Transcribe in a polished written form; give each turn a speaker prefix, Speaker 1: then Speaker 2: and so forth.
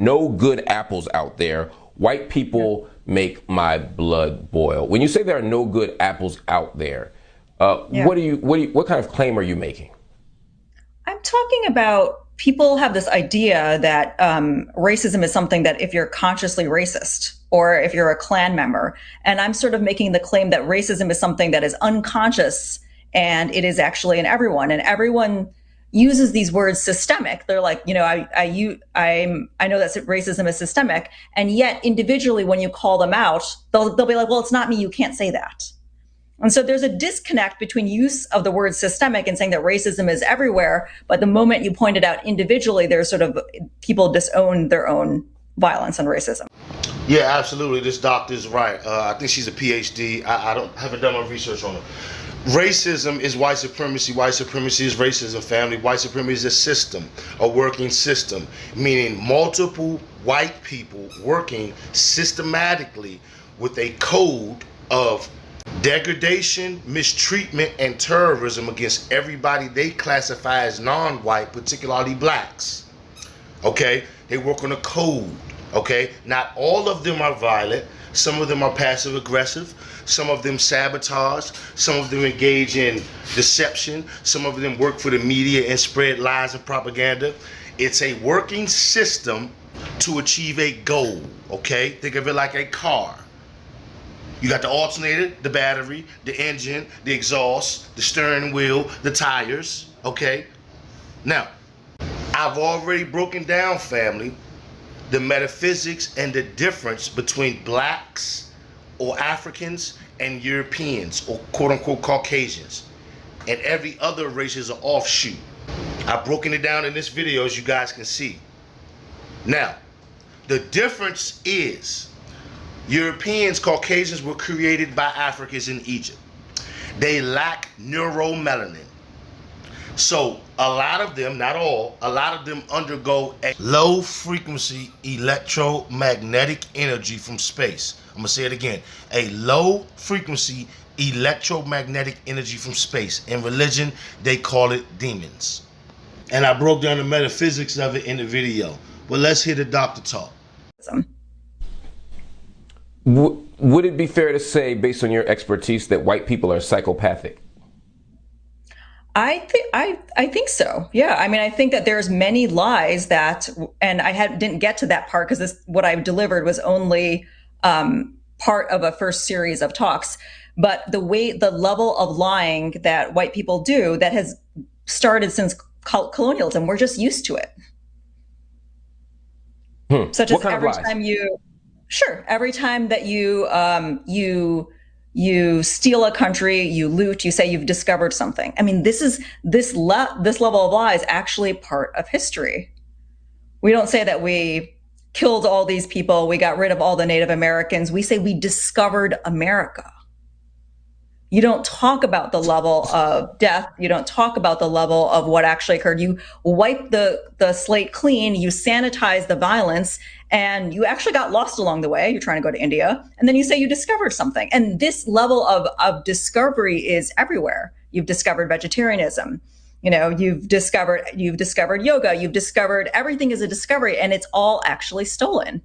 Speaker 1: no good apples out there. White people make my blood boil. When you say there are no good apples out there, what kind of claim are you making?
Speaker 2: I'm talking about people have this idea that racism is something that if you're consciously racist or if you're a Klan member, and I'm sort of making the claim that racism is something that is unconscious and it is actually in everyone, and everyone uses these words systemic. They're like, I know that racism is systemic, and yet individually, when you call them out, they'll be like, well, it's not me. You can't say that. And so there's a disconnect between use of the word systemic and saying that racism is everywhere. But the moment you point it out individually, there's sort of people disown their own violence and racism.
Speaker 3: Yeah, absolutely. This doctor is right. I think she's a PhD. I haven't done my research on her. Racism is white supremacy. White supremacy is racism, family. White supremacy is a system, a working system, meaning multiple white people working systematically with a code of degradation, mistreatment, and terrorism against everybody they classify as non-white, particularly blacks. Okay? They work on a code. Okay? Not all of them are violent. Some of them are passive aggressive. Some of them sabotage. Some of them engage in deception. Some of them work for the media and spread lies and propaganda. It's a working system to achieve a goal. Okay? Think of it like a car. You got the alternator, the battery, the engine, the exhaust, the steering wheel, the tires. Okay? Now, I've already broken down, family, the metaphysics and the difference between blacks or Africans and Europeans or quote-unquote Caucasians. And every other race is an offshoot. I've broken it down in this video, as you guys can see. Now, the difference is Europeans, Caucasians were created by Africans in Egypt. They lack neuromelanin. So a lot of them, not all, a lot of them undergo a low frequency electromagnetic energy from space. I'm gonna say it again. A low frequency electromagnetic energy from space. In religion, they call it demons. And I broke down the metaphysics of it in the video. But let's hear the doctor talk.
Speaker 1: Would it be fair to say, based on your expertise, that white people are psychopathic?
Speaker 2: I think so. Yeah. I mean, I think that there's many lies that, and didn't get to that part because what I delivered was only part of a first series of talks. But the level of lying that white people do that has started since colonialism, we're just used to it. Such as every time every time that you steal a country, you loot, you say you've discovered something. I mean, this level of lie is actually part of history. We don't say that we killed all these people, we got rid of all the Native Americans. We say we discovered America. You don't talk about the level of death. You don't talk about the level of what actually occurred. You wipe the slate clean, you sanitize the violence, and you actually got lost along the way. You're trying to go to India, and then you say you discovered something. And this level of discovery is everywhere. You've discovered vegetarianism. You've discovered yoga. You've discovered everything is a discovery, and it's all actually stolen.